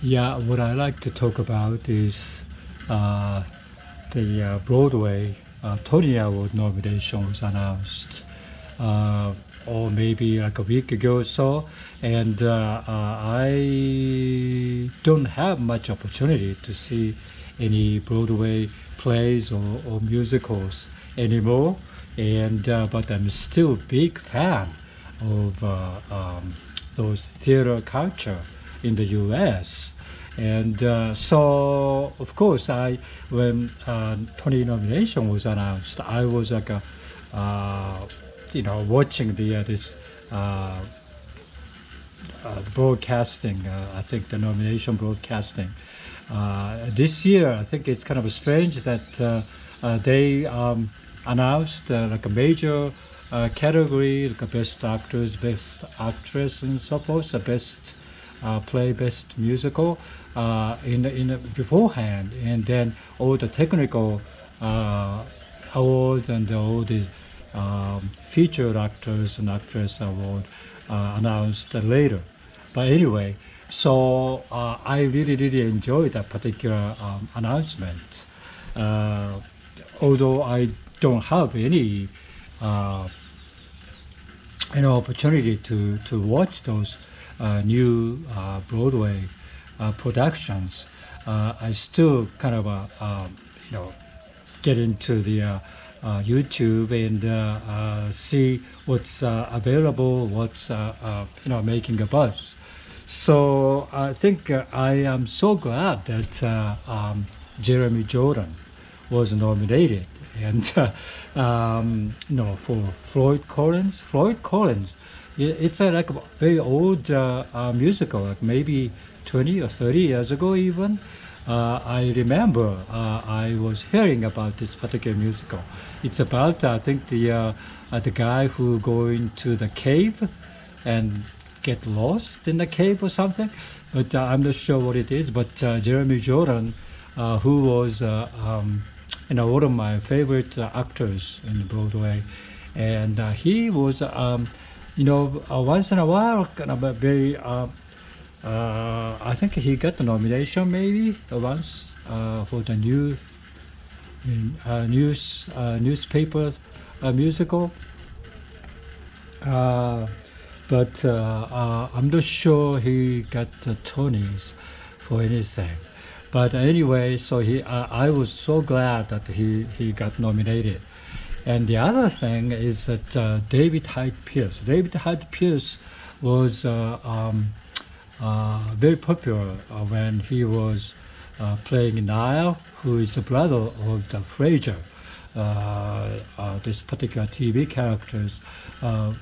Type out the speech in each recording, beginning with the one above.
Yeah, what I like to talk about is uh, the Broadway Tony Award nomination was announced, uh, or maybe like a week ago or so, and I don't have much opportunity to see any Broadway plays or musicals anymore, and but I'm still a big fan of those theater culture in the U.S. And so, of course, when Tony nomination was announced, I was like uh, watching this uh, broadcasting. I think the nomination broadcasting. This year, I think it's kind of strange that they announced like a major category, like a best actors, best actress, and so forth, the best play, best musical in beforehand, and then all the technical awards and all the featured actors and actress award announced later. But anyway, so I really enjoyed that particular announcement. Uh, Although I don't have any uh, opportunity to watch those new Broadway productions, I still kind of get into the YouTube and see what's available, what's making a buzz. So I think I am so glad that Jeremy Jordan was nominated, and for Floyd Collins. Floyd Collins, it's like a very old musical, like maybe 20 or 30 years ago even. I remember I was hearing about this particular musical. It's about I think the guy who go into the cave and get lost in the cave or something, but I'm not sure what it is. But Jeremy Jordan, who was one of my favorite actors in Broadway, and he was once in a while kind of a very I think he got the nomination maybe once for the newspaper musical, but I'm not sure he got the Tonys for anything. But anyway, so I was so glad that he got nominated. And the other thing is that David Hyde Pierce was very popular when he was playing Niall, who is the brother of the Fraser, this particular TV character's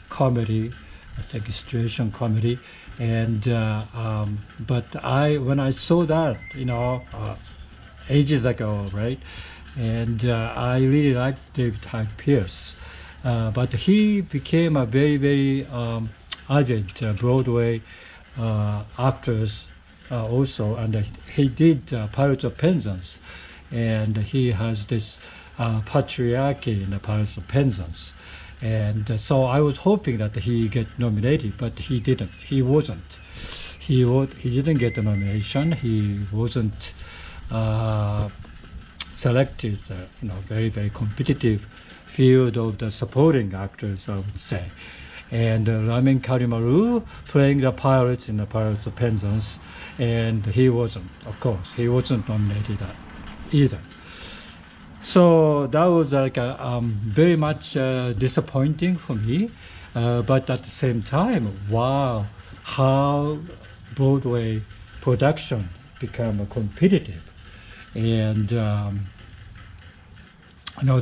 comedy, I think situation comedy. And but when I saw that, ages ago, right? And I really liked David Hyde Pierce, but he became a very ardent Broadway actress also, and he did Pirates of Penzance, and he has this patriarchy in the Pirates of Penzance. And so I was hoping that he get nominated, but he didn't. He wasn't. He didn't get the nomination. He wasn't selected. Very competitive field of the supporting actors, I would say. And Ramin Karimaru playing the pirates in the Pirates of Penzance, and he wasn't. Of course, he wasn't nominated either. So that was like very much disappointing for me, but at the same time, wow, how Broadway production become competitive, and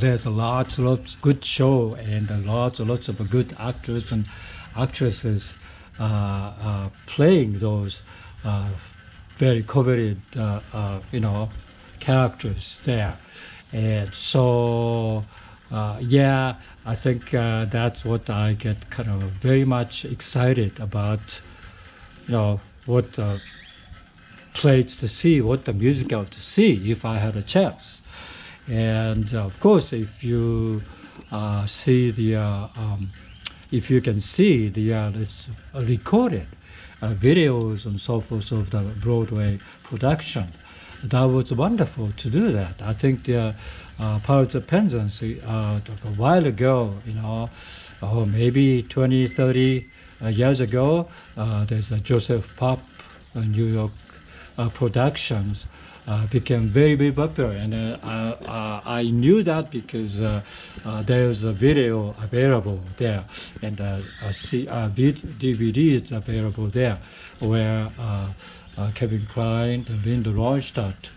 there's lots good show and lots of good actors and actresses playing those very coveted characters there. And so, I think that's what I get kind of very much excited about, what plays to see, what the musical to see if I had a chance. And of course, if you see if you can see it's recorded videos and so forth of the Broadway production. That was wonderful to do that. I think the Pirates of Penzance a while ago, or maybe 20, 30 years ago, there's a Joseph Pop New York productions became very, very popular. And I knew that because there's a video available there, and DVD is available there, where Kevin Kline and Linda Ronstadt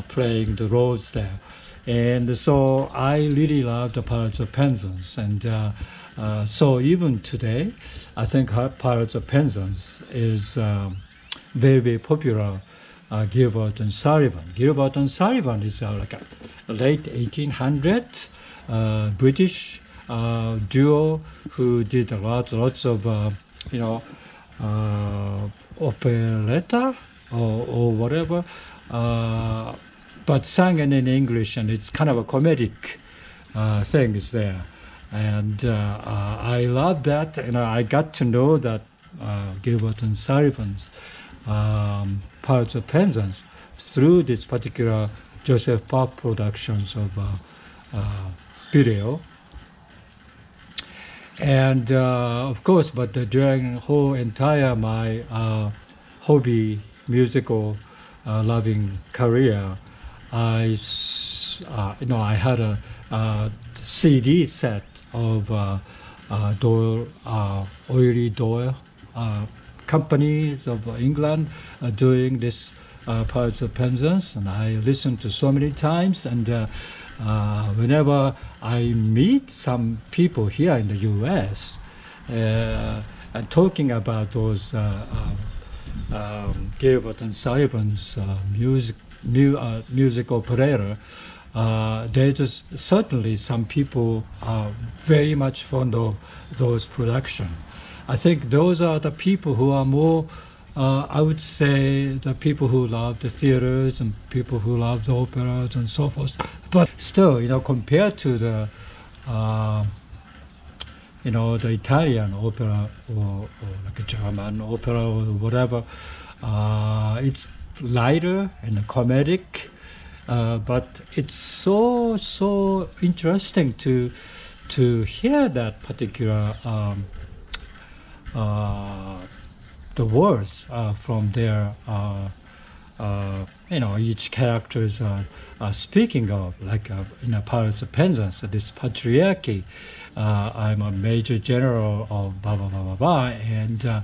playing the roles there. And so I really love the Pirates of Penzance. And so even today, I think Pirates of Penzance is very, very popular. Gilbert and Sullivan. Gilbert and Sullivan is like a late 1800s British duo who did lots of operetta or whatever, but sang in English, and it's kind of a comedic thing is there. And I love that, and I got to know that Gilbert and Sullivan's Pirates of Penzance through this particular Joseph Pop productions of video. And of course, but during whole entire my hobby musical loving career, I had a CD set of Doyle, Oily Doyle companies of England doing this Pirates of Penzance, and I listened to so many times. And whenever I meet some people here in the U.S. And talking about those Gilbert and Sullivan's music operator, there's just certainly some people are very much fond of those productions. I think those are the people who are more, I would say, the people who love the theaters and people who love the operas and so forth. But still, compared to the, the Italian opera or like a German opera or whatever, it's lighter and comedic, but it's so interesting to hear that particular the words from their each characters are speaking of, like in a Pirates of Penzance, this patriarchy. I'm a major general of blah blah blah blah blah, and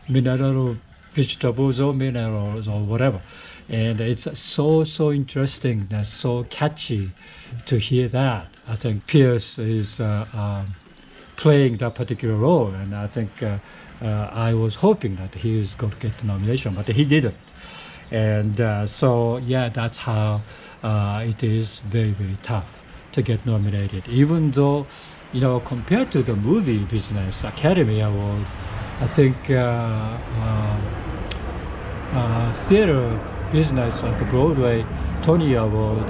mineral vegetables or minerals or whatever, and it's so interesting. That's so catchy to hear that. I think Pierce is playing that particular role, and I think I was hoping that he was going to get the nomination, but he didn't. And so yeah, that's how it is very tough to get nominated, even though compared to the movie business Academy Award, I think theater business like Broadway Tony Award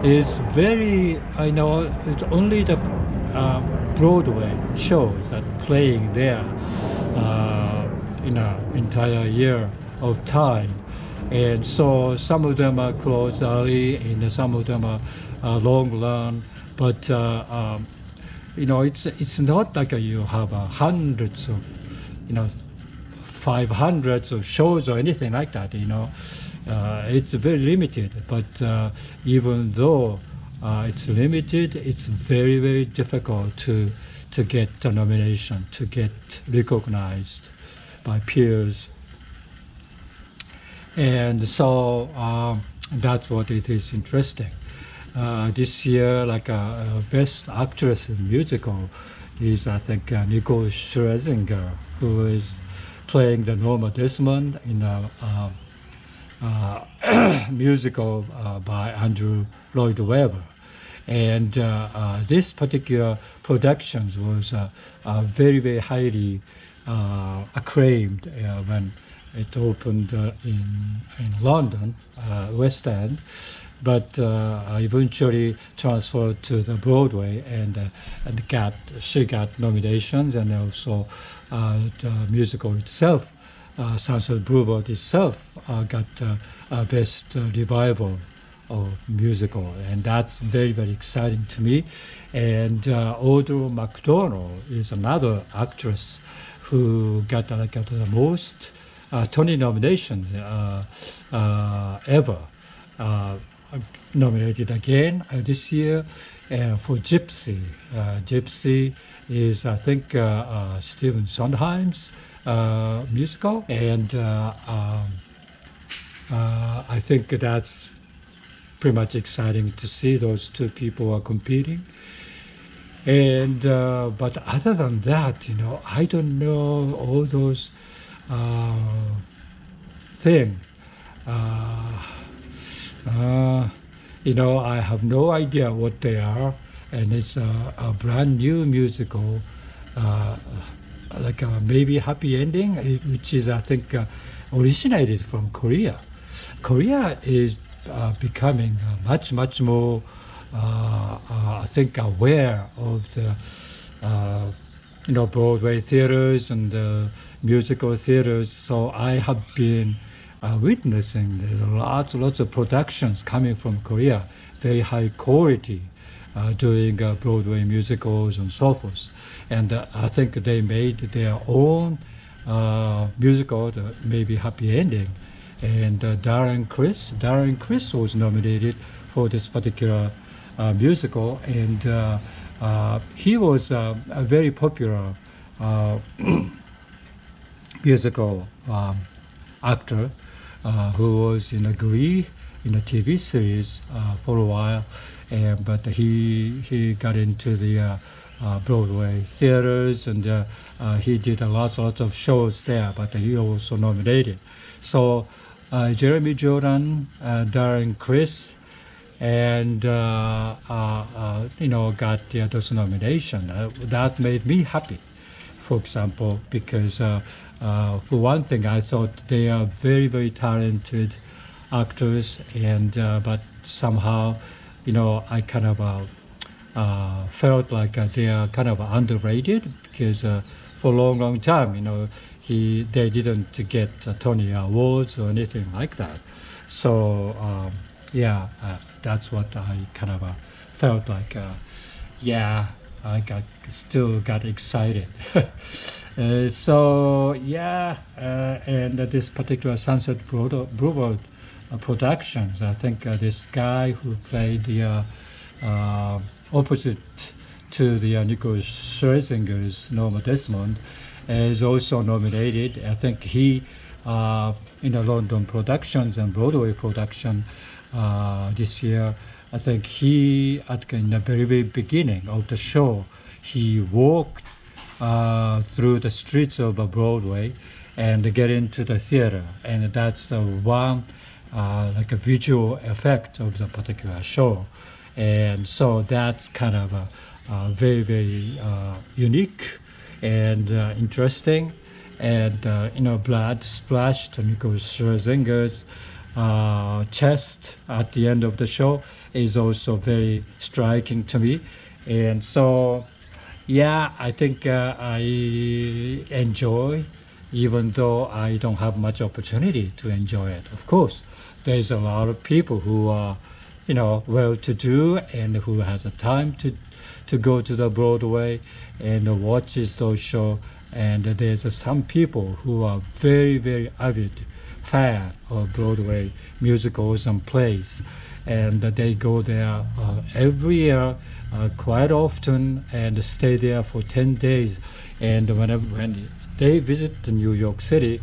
is very, I know it's only the Broadway shows that playing there in an entire year of time, and so some of them are closed early and some of them are long run, but it's not like you have hundreds of 500s of shows or anything like that. It's very limited, but even though it's limited, it's very difficult to get the nomination, to get recognized by peers. And so that's what it is interesting. This year, like Best Actress in Musical is, I think, Nicole Scherzinger, who is playing the Norma Desmond in a musical by Andrew Lloyd Webber. And this particular production was very highly acclaimed when It opened in London, West End, but I eventually transferred to the Broadway, and she got nominations, and also the musical itself, Sunset Boulevard itself, got best revival of musical, and that's very, very exciting to me. And Audra McDonald is another actress who got the most Tony nominations ever. Nominated again this year for Gypsy. Gypsy is, I think, Stephen Sondheim's musical, and I think that's pretty much exciting to see those two people are competing. And but other than that, I don't know all those things. I have no idea what they are, and it's a brand new musical, like maybe Happy Ending, which is, I think, originated from Korea. Korea is becoming much more, I think, aware of the Broadway theaters and musical theaters. So I have been witnessing lots of productions coming from Korea, very high quality, doing Broadway musicals and so forth. And I think they made their own musical, maybe Happy Ending. And Darren Criss was nominated for this particular musical, and he was a very popular musical actor who was in a Glee in a TV series for a while, but he got into the Broadway theaters, and he did lots of shows there, but he also nominated. So Jeremy Jordan, Darren Criss, and got those nominations. That made me happy, for example, because for one thing, I thought they are very talented actors, and but somehow, I kind of felt like they are kind of underrated, because for a long time, they didn't get Tony Awards or anything like that. So that's what I kind of felt like. I still got excited. And this particular Sunset Boulevard productions, I think this guy who played the opposite to the Nicholas Scherzinger's Norma Desmond is also nominated. I think he, in the London productions and Broadway production this year, I think he, in the very beginning of the show, he walked through the streets of Broadway and get into the theater, and that's the one like a visual effect of the particular show. And so that's kind of very unique and interesting, and blood splashed Nicholas Scherzinger's chest at the end of the show is also very striking to me. And so I think I enjoy, even though I don't have much opportunity to enjoy it. Of course, there's a lot of people who are well-to-do and who has the time to go to the Broadway and watches those shows, and there's some people who are very avid fan of Broadway musicals and plays, and they go there every year quite often and stay there for 10 days. And when they visit the New York City,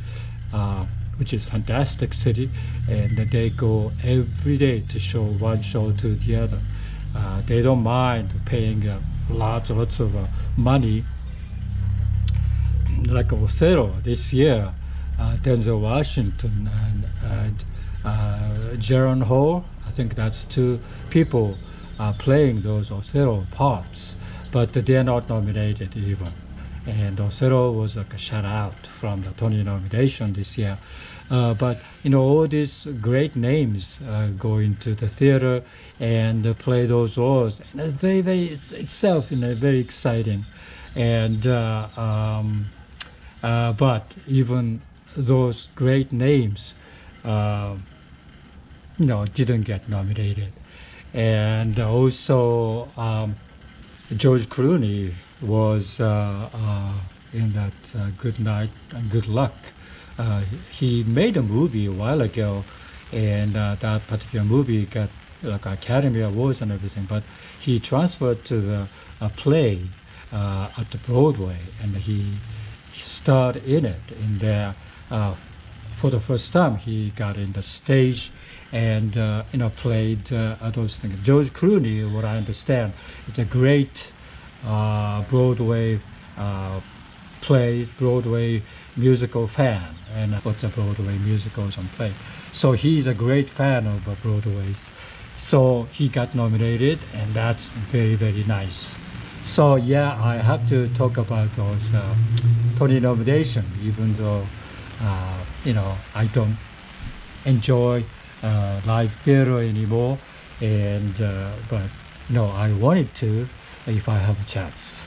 which is a fantastic city, and they go every day to show one show to the other. They don't mind paying lots of money. Like Othello this year, Denzel Washington and Jaron Hall, I think that's two people playing those Othello parts, but they're not nominated even. and Othello was like a shout out from the Tony nomination this year. But all these great names go into the theater and play those roles, and it's very, very itself, very exciting. And but even those great names, uh, didn't get nominated. And also, George Clooney was in that Good Night and Good Luck. He made a movie a while ago, and that particular movie got like Academy Awards and everything. But he transferred to the play at the Broadway, and he starred in it. In there, for the first time, he got in the stage and played those things. George Clooney, what I understand, is a great Broadway Broadway musical fan, and lots of Broadway musicals and play. So he's a great fan of Broadway's. So he got nominated, and that's very, very nice. So yeah, I have to talk about those Tony nomination, even though I don't enjoy live theater anymore, and but I wanted to if I have a chance.